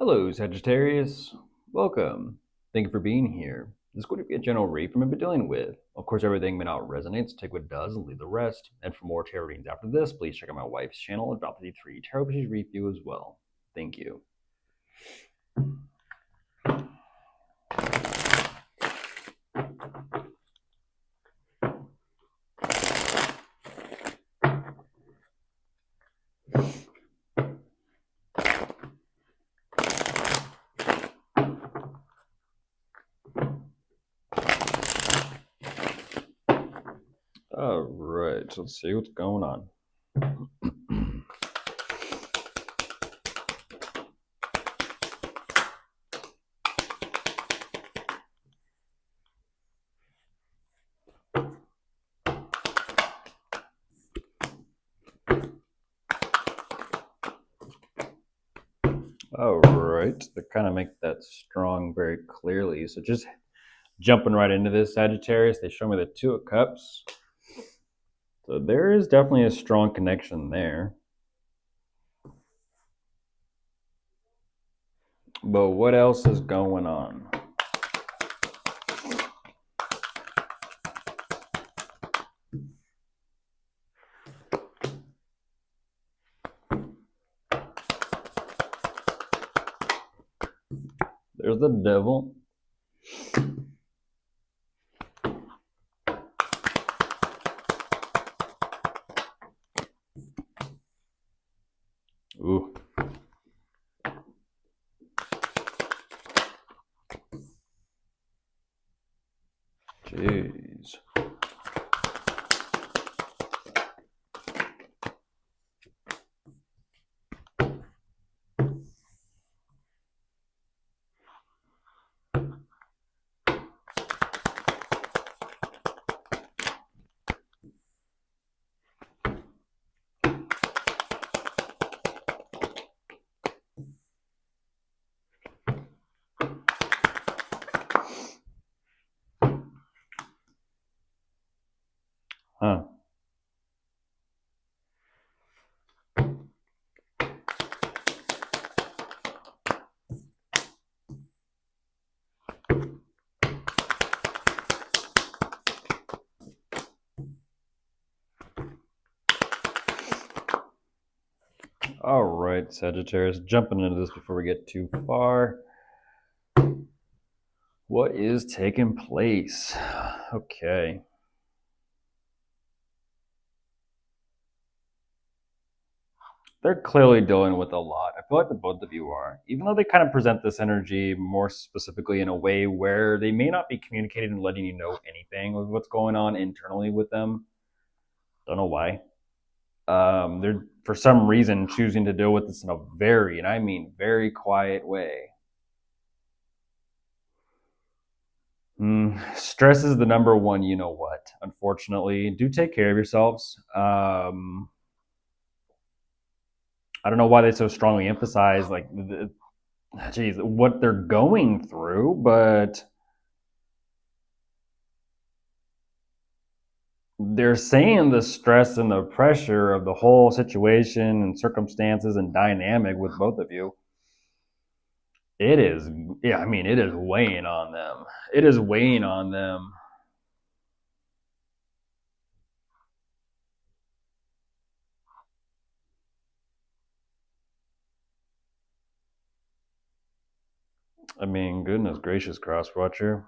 Hello, Sagittarius. Welcome. Thank you for being here. This is going to be a general read from what I've been dealing with. Of course, everything may not resonate, so take what it does and leave the rest. And for more tarot readings after this, please check out my wife's channel and drop the 3 tarot pages read for you as well. Thank you. All right, so let's see what's going on. All right, they kind of make that strong very clearly. So just jumping right into this, Sagittarius, they show me the 2 of Cups. So there is definitely a strong connection there. But what else is going on? There's the Devil. Ooh. Jeez. Huh. All right, Sagittarius, jumping into this before we get too far. What is taking place? Okay. They're clearly dealing with a lot. I feel like the both of you are. Even though they kind of present this energy more specifically in a way where they may not be communicating and letting you know anything of what's going on internally with them. Don't know why. They're for some reason choosing to deal with this in a very, and I mean very quiet way. Stress is the number one, you know what, unfortunately. Do take care of yourselves. I don't know why they so strongly emphasize like geez, what they're going through, but they're saying the stress and the pressure of the whole situation and circumstances and dynamic with both of you. It is, yeah, I mean, it is weighing on them. It is weighing on them. I mean, goodness gracious, Crosswatcher.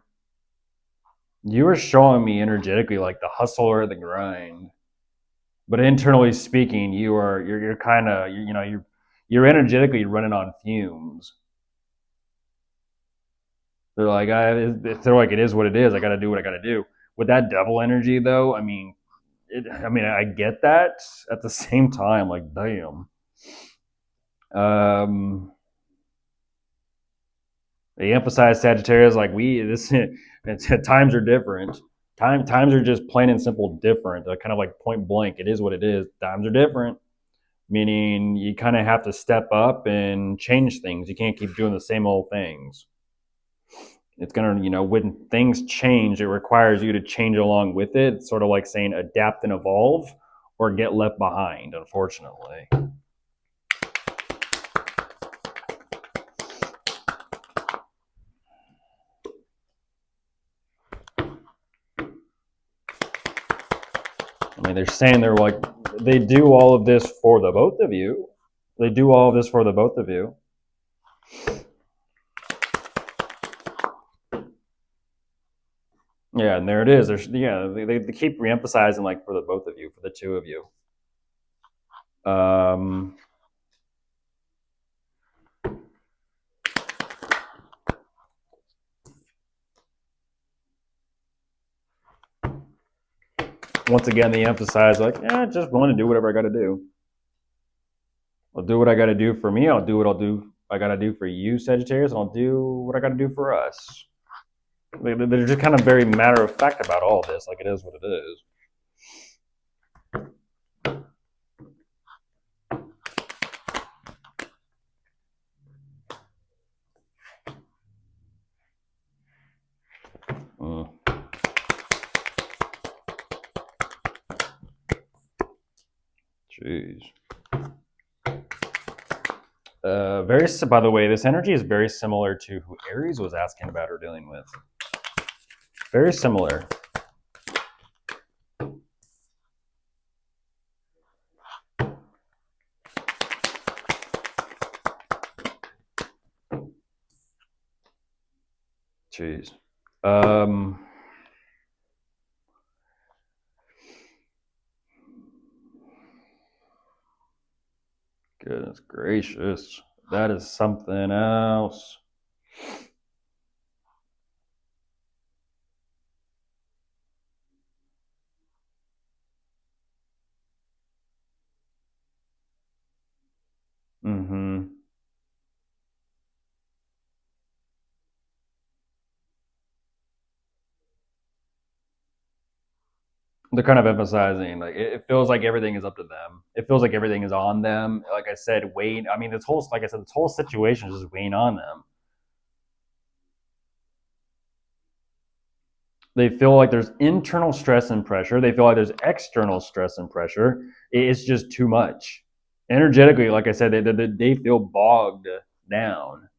You are showing me energetically like the hustle or the grind. But internally speaking, you're kind of, you're energetically running on fumes. They're like, it is what it is. I got to do what I got to do. With that devil energy, though, I mean, I get that. At the same time, like, damn. They emphasize Sagittarius like times are different. Times are just plain and simple different. Kind of like point blank. It is what it is. Times are different. Meaning you kind of have to step up and change things. You can't keep doing the same old things. It's going to, when things change, it requires you to change along with it. It's sort of like saying adapt and evolve or get left behind, unfortunately. mean, they're saying they're like, they do all of this for the both of you. They do all of this for the both of you. Yeah, and there it is. There's they keep reemphasizing like for the both of you, for the two of you. Once again, they emphasize like, yeah, just willing to do whatever I got to do. I'll do what I got to do for me. I'll do what I got to do for you, Sagittarius. And I'll do what I got to do for us. They're just kind of very matter of fact about all this. Like, it is what it is. Jeez. By the way, this energy is very similar to who Aries was asking about or dealing with. Very similar. Jeez. Goodness gracious. That is something else. They're kind of emphasizing like it feels like everything is up to them. It feels like everything is on them. Like I said, weighing. I mean, this whole situation is just weighing on them. They feel like there's internal stress and pressure. They feel like there's external stress and pressure. It's just too much. Energetically, like I said, they feel bogged down.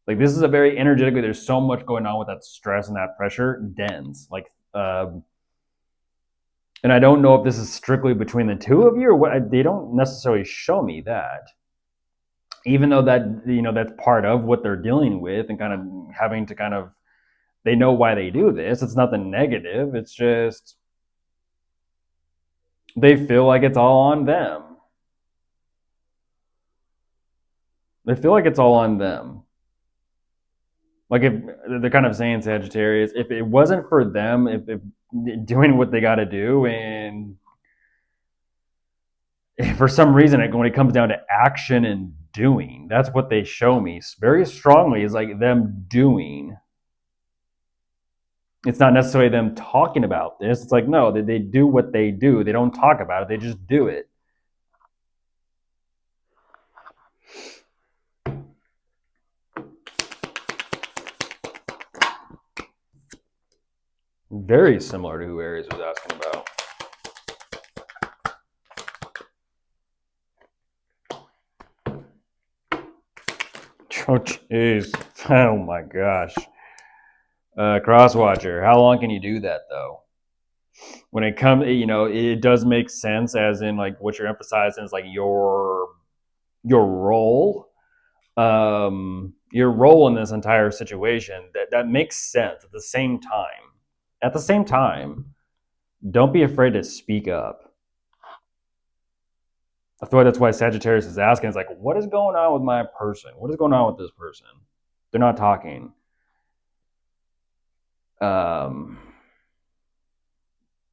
Like this is a very energetically. There's so much going on with that stress and that pressure. Dense, like. And I don't know if this is strictly between the two of you or what. They don't necessarily show me that. Even though that, that's part of what they're dealing with and kind of having to they know why they do this. It's nothing negative. It's just they feel like it's all on them. They feel like it's all on them. Like if they're kind of saying, Sagittarius, if it wasn't for them, if doing what they got to do, and if for some reason when it comes down to action and doing, that's what they show me very strongly, is like them doing. It's not necessarily them talking about this. It's like, no, they do what they do. They don't talk about it. They just do it. Very similar to who Aries was asking about. Oh, jeez. Oh, my gosh. Crosswatcher, how long can you do that, though? When it comes, it does make sense, as in, like, what you're emphasizing is, like, your role. Your role in this entire situation, that makes sense. At the same time, don't be afraid to speak up. I feel like that's why Sagittarius is asking. It's like, what is going on with my person? What is going on with this person? They're not talking. Well,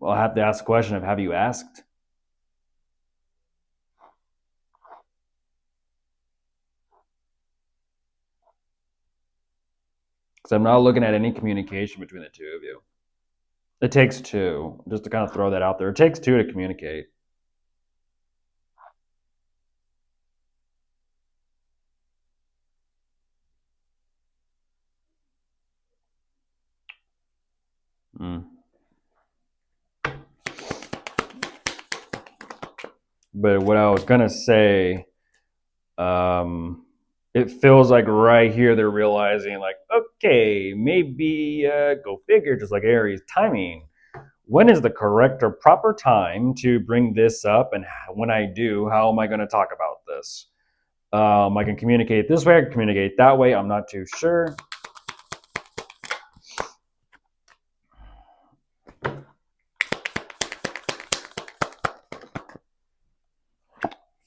I have to ask the question of, have you asked? Because I'm not looking at any communication between the two of you. It takes two, just to kind of throw that out there. It takes two to communicate. But what I was gonna say, it feels like right here they're realizing, like, okay, maybe go figure, just like Aries, timing when is the correct or proper time to bring this up? And when I do, how am I going to talk about this? I can communicate this way, I can communicate that way. I'm not too sure.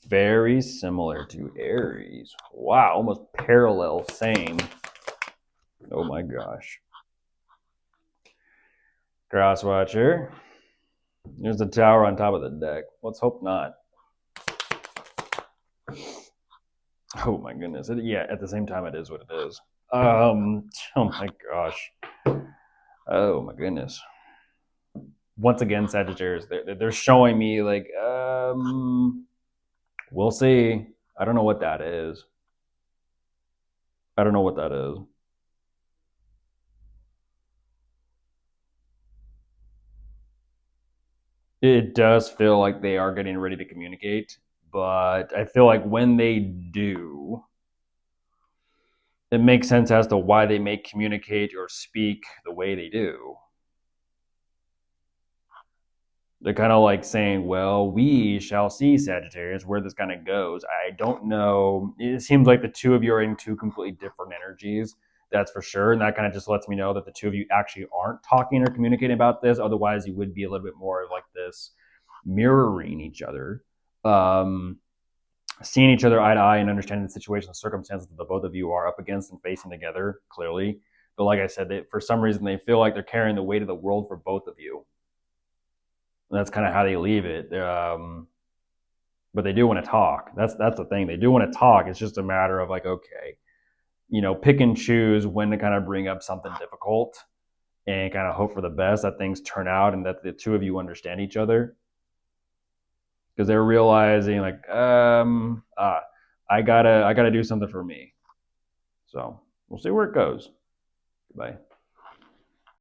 Very similar to Aries. Wow, almost parallel, same. Oh my gosh. Crosswatcher. There's the tower on top of the deck. Let's hope not. Oh my goodness. Yeah, at the same time, it is what it is. Oh my gosh. Oh my goodness. Once again, Sagittarius, they're showing me like, we'll see. I don't know what that is. I don't know what that is. It does feel like they are getting ready to communicate, but I feel like when they do, it makes sense as to why they may communicate or speak the way they do. They're kind of like saying, well, we shall see, Sagittarius, where this kind of goes. I don't know. It seems like the two of you are in two completely different energies. That's for sure. And that kind of just lets me know that the two of you actually aren't talking or communicating about this. Otherwise, you would be a little bit more like this mirroring each other, seeing each other eye to eye and understanding the situation and circumstances that the both of you are up against and facing together clearly. But like I said, for some reason, they feel like they're carrying the weight of the world for both of you. And that's kind of how they leave it. But they do want to talk. That's the thing. They do want to talk. It's just a matter of like, okay, pick and choose when to kind of bring up something difficult and kind of hope for the best that things turn out and that the two of you understand each other. Because they're realizing like, I gotta do something for me. So we'll see where it goes. Bye.